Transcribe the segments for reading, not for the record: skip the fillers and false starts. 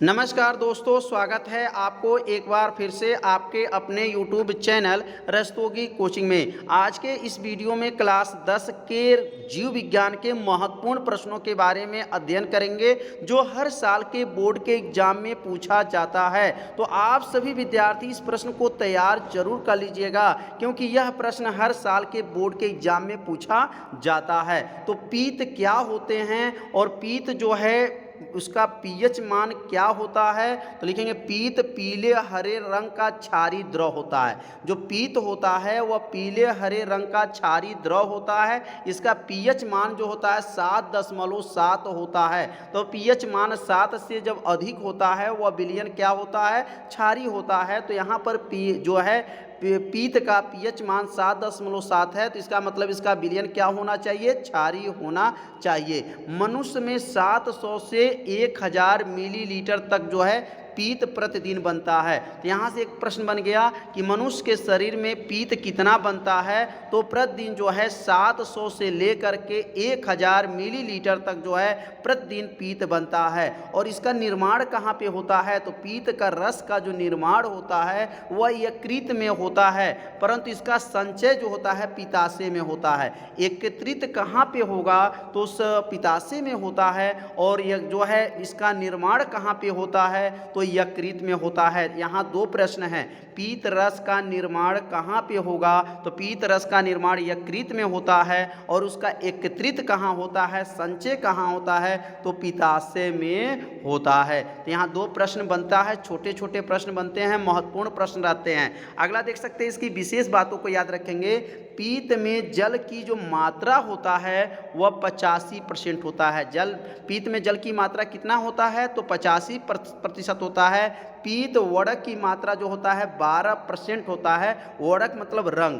नमस्कार दोस्तों, स्वागत है आपको एक बार फिर से आपके अपने YouTube चैनल रस्तोगी कोचिंग में। आज के इस वीडियो में क्लास 10 के जीव विज्ञान के महत्वपूर्ण प्रश्नों के बारे में अध्ययन करेंगे जो हर साल के बोर्ड के एग्जाम में पूछा जाता है। तो आप सभी विद्यार्थी इस प्रश्न को तैयार जरूर कर लीजिएगा क्योंकि यह प्रश्न हर साल के बोर्ड के एग्जाम में पूछा जाता है। तो पीत क्या होते हैं और पीत जो है उसका पीएच मान क्या होता है, तो लिखेंगे पीत पीले हरे रंग का क्षारीय द्रव होता है। जो पीत होता है वह पीले हरे रंग का क्षारीय द्रव होता है। इसका पीएच मान जो होता है 7.7 होता है। तो पीएच मान 7 से जब अधिक होता है वह विलयन क्या होता है, क्षारीय होता है। तो यहाँ पर पी जो है पीत का पीएच मान 7.7 है, तो इसका मतलब इसका विलयन क्या होना चाहिए, क्षारीय होना चाहिए। मनुष्य में 700 से 1000 मिलीलीटर तक जो है पीत प्रतिदिन बनता है। तो यहाँ से एक प्रश्न बन गया कि मनुष्य के शरीर में पीत कितना बनता है, तो प्रतिदिन जो है 700 से लेकर के 1000 मिलीलीटर तक जो है प्रतिदिन पीत बनता है। और इसका निर्माण कहाँ पे होता है, तो पीत का रस का जो निर्माण होता है वह यकृत में होता है, परंतु इसका संचय जो होता है पित्ताशय में होता है। एकत्रित कहाँ पे होगा, तो उस पित्ताशय में होता है। और यह जो है इसका निर्माण कहाँ पे होता है, तो यकृत में होता है। यहाँ दो प्रश्न हैं, पीत रस का निर्माण कहाँ पे होगा, तो पीत रस का निर्माण यकृत में होता है। और उसका एकत्रित कहाँ होता है, संचय कहाँ होता है, तो पित्ताशय में होता है। तो यहाँ दो प्रश्न बनता है, छोटे छोटे प्रश्न बनते हैं, महत्वपूर्ण प्रश्न रहते हैं। अगला देख सकते हैं, इसकी विशेष बातों को याद रखेंगे। पीत में जल की जो मात्रा होता है वह 85% होता है। पीत में जल की मात्रा कितना होता है, तो 85% होता है। पीत वड़क की मात्रा जो होता है 12% होता है। वड़क मतलब रंग।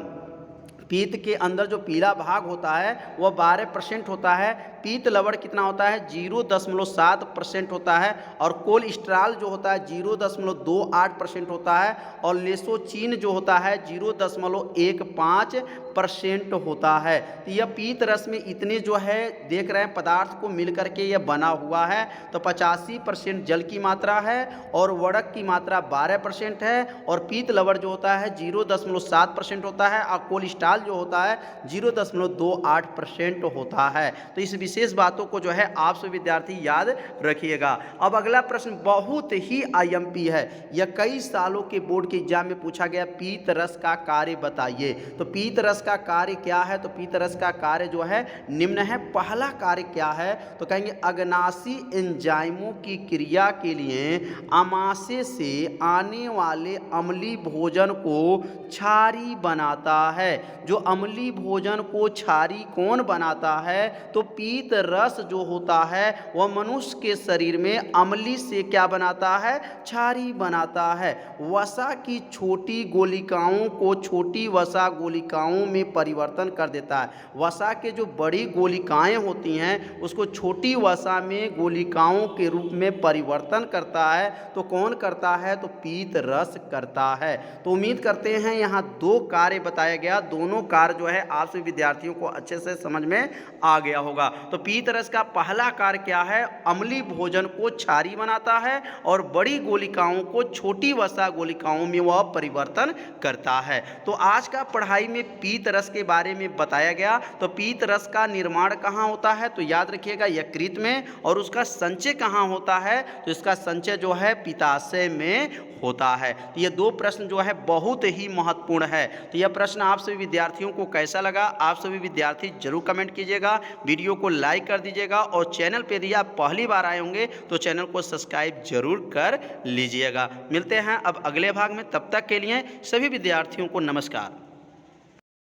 पीत के अंदर जो पीला भाग होता है वह 12% होता है। पीत लवण कितना होता है, 0.7% होता है। और कोलेस्ट्रॉल जो होता है 0.28% होता है। और लेसोचीन जो होता है 0.15% होता है। तो यह पीत रस में इतने जो है देख रहे हैं पदार्थ को मिलकर के यह बना हुआ है। तो 85% जल की मात्रा है और वड़क की मात्रा 12% है। और पीत लवण जो होता है 0.7% होता है। और कोलेस्ट्रॉल जो होता है 0.28% होता है। तो इस विशेष बातों को जो है आप सभी विद्यार्थी याद रखिएगा। अब अगला प्रश्न बहुत ही आईएमपी है, यह कई सालों के बोर्ड के एग्जाम में पूछा गया। पीत रस का कार्य बताइए। तो पीत रस का कार्य क्या है, तो पीत रस का कार्य जो है निम्न है। पहला कार्य क्या है, तो कहेंगे अग्नाशी एंजाइमों की क्रिया के लिए आमाशय से आने वाले अम्लीय भोजन को क्षारीय बनाता है। जो अम्लीय भोजन को क्षारीय कौन बनाता है, तो पीत रस जो होता है वह मनुष्य के शरीर में अम्लीय से क्या बनाता है, क्षारीय बनाता है। वसा की छोटी गोलिकाओं को छोटी वसा गोलिकाओं में परिवर्तन कर देता है। वसा के जो बड़ी गोलिकाएं होती हैं उसको छोटी वसा में गोलिकाओं के रूप में परिवर्तन करता है। तो कौन करता है, तो पीत रस करता है। तो उम्मीद करते हैं यहाँ दो कार्य बताया गया, दोनों कार्य जो है आप सभी विद्यार्थियों को अच्छे से समझ में आ गया होगा। तो पीत रस का पहला कार्य क्या है, अम्लीय भोजन को क्षारीय बनाता है और बड़ी गोलिकाओं को छोटी वसा गोलिकाओं में वह परिवर्तन करता है। तो आज का पढ़ाई में पीत रस के बारे में बताया गया। तो पीत रस का निर्माण कहाँ होता है, तो याद रखिएगा यकृत में। और उसका संचय कहाँ होता है, तो इसका संचय जो है पित्ताशय में होता है। तो ये दो प्रश्न जो है बहुत ही महत्वपूर्ण है। तो यह प्रश्न आप सभी विद्यार्थियों को कैसा लगा, आप सभी विद्यार्थी जरूर कमेंट कीजिएगा, वीडियो को लाइक कर दीजिएगा। और चैनल पे यदि आप पहली बार आए होंगे तो चैनल को सब्सक्राइब जरूर कर लीजिएगा। मिलते हैं अब अगले भाग में, तब तक के लिए सभी विद्यार्थियों को नमस्कार।